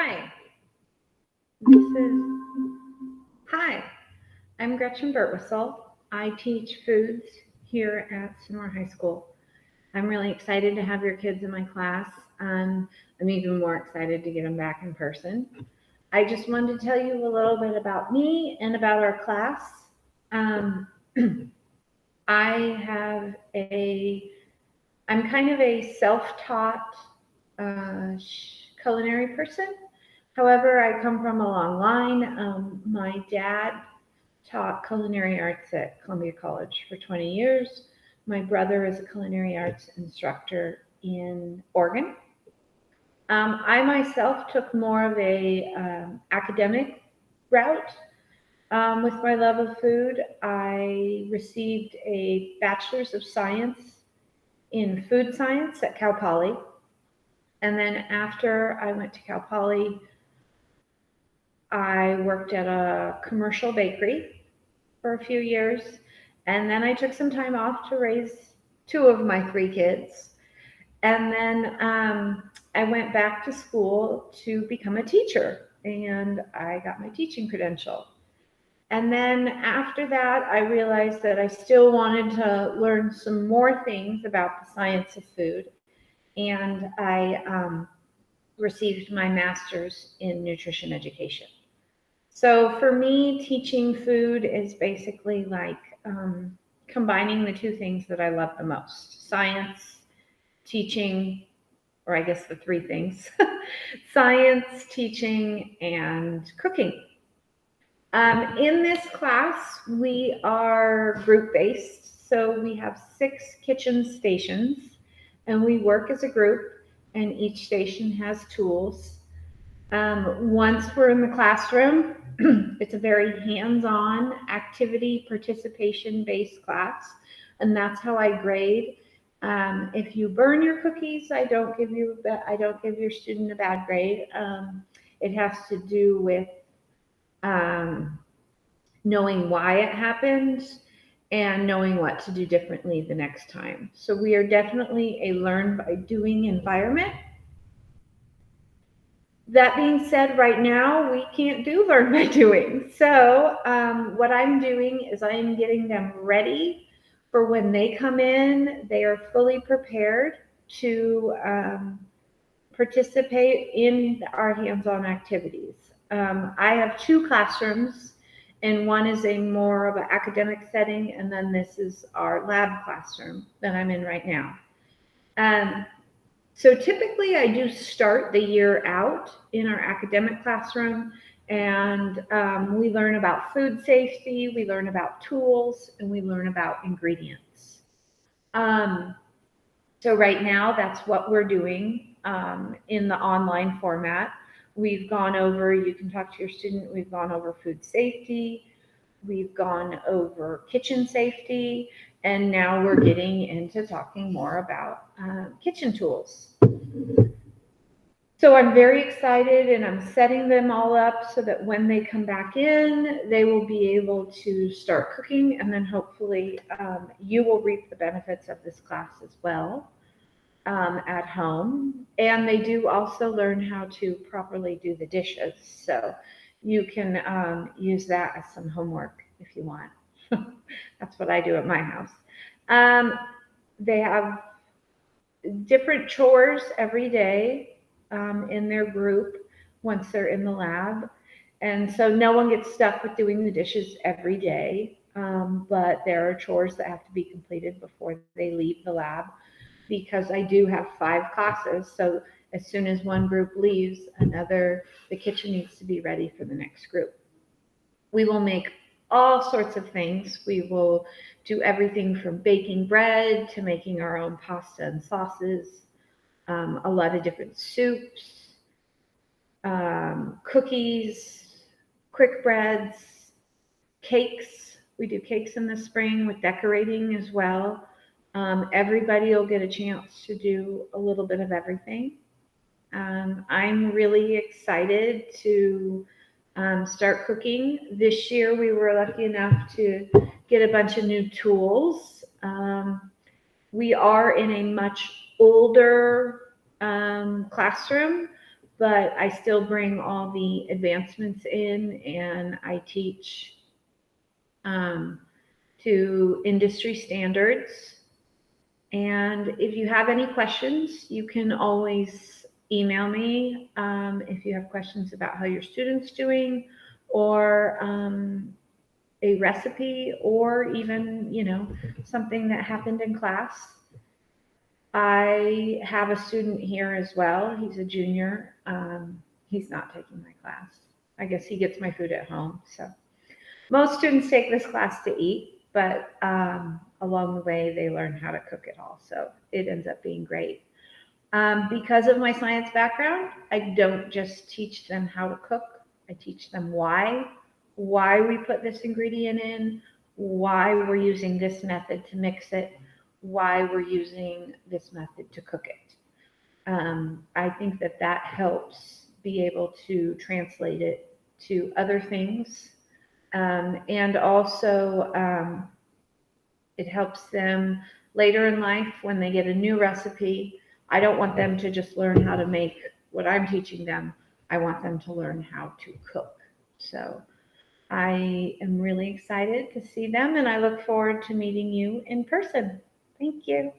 Hi, this is, hi, I'm Gretchen Birtwhistle. I teach foods here at Sonora High School. I'm really excited to have your kids in my class. I'm even more excited to get them back in person. I just wanted to tell you a little bit about me and about our class. Um, I have I'm kind of a self-taught culinary person. However, I come from a long line. My dad taught culinary arts at Columbia College for 20 years. My brother is a culinary arts instructor in Oregon. I myself took more of a academic route with my love of food. I received a bachelor's of science in food science at Cal Poly. And then after I went to Cal Poly, I worked at a commercial bakery for a few years. And then I took some time off to raise two of my three kids. And then I went back to school to become a teacher. And I got my teaching credential. And then after that, I realized that I still wanted to learn some more things about the science of food. And I received my master's in nutrition education. So for me, teaching food is basically like combining the two things that I love the most: science, teaching, or I guess the three things science, teaching, and cooking. In this class, we are group based. So we have 6 kitchen stations, and we work as a group, and each station has tools. Once we're in the classroom, it's a very hands-on activity participation based class, and that's how I grade. If you burn your cookies, I don't give your student a bad grade. It has to do with um, knowing why it happened and knowing what to do differently the next time. So we are definitely a learn by doing environment. That being said, right now we can't do learn by doing. So what I'm doing is I am getting them ready for when they come in. They are fully prepared to participate in our hands-on activities. I have 2 classrooms, and one is a more of an academic setting, and then this is our lab classroom that I'm in right now. So typically I do start the year out in our academic classroom, and we learn about food safety, we learn about tools, and we learn about ingredients. Um, so right now that's what we're doing in the online format. We've gone over, you can talk to your student, we've gone over food safety, we've gone over kitchen safety, and now we're getting into talking more about kitchen tools. So I'm very excited, and I'm setting them all up so that when they come back in, they will be able to start cooking, and then hopefully you will reap the benefits of this class as well at home. And they do also learn how to properly do the dishes. So you can use that as some homework if you want. That's what I do at my house. They have different chores every day in their group once they're in the lab. And so no one gets stuck with doing the dishes every day, but there are chores that have to be completed before they leave the lab, because I do have 5 classes. So as soon as one group leaves, the kitchen needs to be ready for the next group. We will make all sorts of things. We will do everything from baking bread to making our own pasta and sauces, a lot of different soups, cookies, quick breads, cakes. We do cakes in the spring with decorating as well. Everybody will get a chance to do a little bit of everything. I'm really excited to start cooking. This year we were lucky enough to get a bunch of new tools. We are in a much older classroom, but I still bring all the advancements in, and I teach to industry standards. And if you have any questions, you can always email me if you have questions about how your student's doing, or a recipe, or even, something that happened in class. I have a student here as well. He's a junior. He's not taking my class. I guess he gets my food at home. So most students take this class to eat, but along the way they learn how to cook it all. So it ends up being great. Because of my science background, I don't just teach them how to cook. I teach them why we put this ingredient in, why we're using this method to mix it, why we're using this method to cook it. I think that helps be able to translate it to other things. And also, it helps them later in life when they get a new recipe. I don't want them to just learn how to make what I'm teaching them. I want them to learn how to cook. So I am really excited to see them, and I look forward to meeting you in person. Thank you.